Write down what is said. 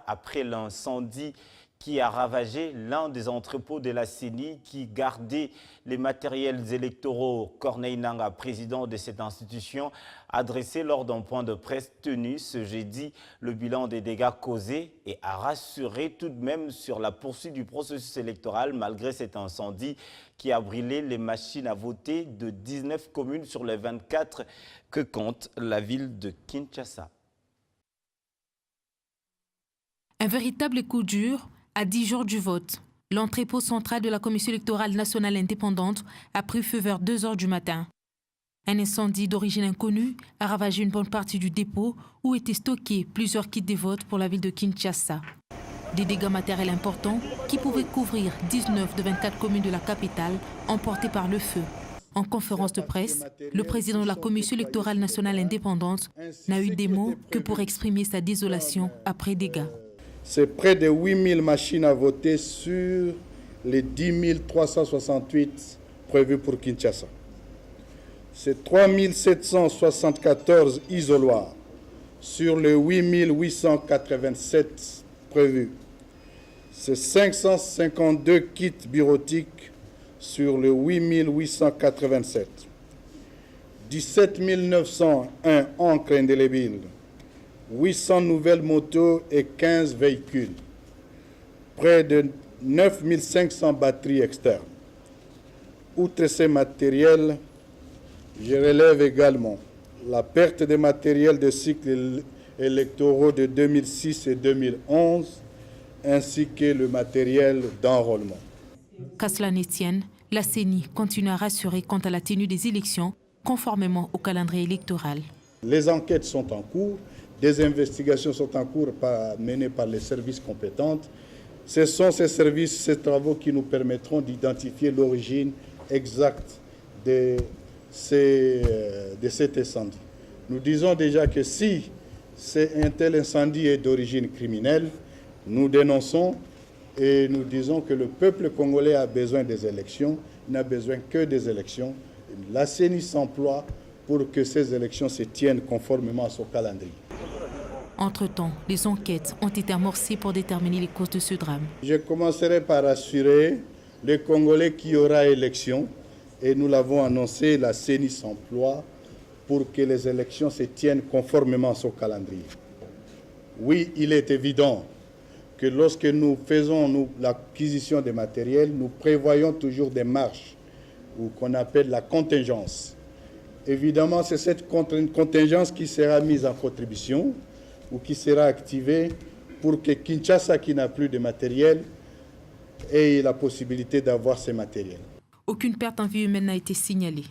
Après l'incendie qui a ravagé l'un des entrepôts de la CENI qui gardait les matériels électoraux. Corneille Nangaa, président de cette institution, a dressé lors d'un point de presse tenu ce jeudi le bilan des dégâts causés et a rassuré tout de même sur la poursuite du processus électoral malgré cet incendie qui a brûlé les machines à voter de 19 communes sur les 24 que compte la ville de Kinshasa. Un véritable coup dur à 10 jours du vote. L'entrepôt central de la Commission électorale nationale indépendante a pris feu vers 2 heures du matin. Un incendie d'origine inconnue a ravagé une bonne partie du dépôt où étaient stockés plusieurs kits de vote pour la ville de Kinshasa. Des dégâts matériels importants qui pouvaient couvrir 19 de 24 communes de la capitale emportées par le feu. En conférence de presse, le président de la Commission électorale nationale indépendante n'a eu des mots que pour exprimer sa désolation après dégâts. C'est près de 8000 machines à voter sur les 10 368 prévus pour Kinshasa. C'est 3774 isoloirs sur les 8887 prévus. C'est 552 kits bureautiques sur les 8887. 17 901 encres indélébiles. 800 nouvelles motos et 15 véhicules. Près de 9 500 batteries externes. Outre ces matériels, je relève également la perte de matériel de cycles électoraux de 2006 et 2011, ainsi que le matériel d'enrôlement. Qu'à cela ne tienne, la CENI continue à rassurer quant à la tenue des élections conformément au calendrier électoral. Les enquêtes sont en cours. Des investigations sont en cours menées par les services compétents. Ce sont ces services, ces travaux qui nous permettront d'identifier l'origine exacte de cet incendie. Nous disons déjà que si un tel incendie est d'origine criminelle, nous dénonçons et nous disons que le peuple congolais a besoin des élections, il n'a besoin que des élections. La CENI s'emploie pour que ces élections se tiennent conformément à son calendrier. Entre-temps, les enquêtes ont été amorcées pour déterminer les causes de ce drame. Je commencerai par assurer les Congolais qu'il y aura élection et nous l'avons annoncé, la CENI s'emploie pour que les élections se tiennent conformément à son calendrier. Oui, il est évident que lorsque nous faisons l'acquisition des matériels, nous prévoyons toujours des marges ou qu'on appelle la contingence. Évidemment, c'est cette contingence qui sera mise en contribution ou qui sera activée pour que Kinshasa, qui n'a plus de matériel, ait la possibilité d'avoir ces matériels. Aucune perte en vie humaine n'a été signalée.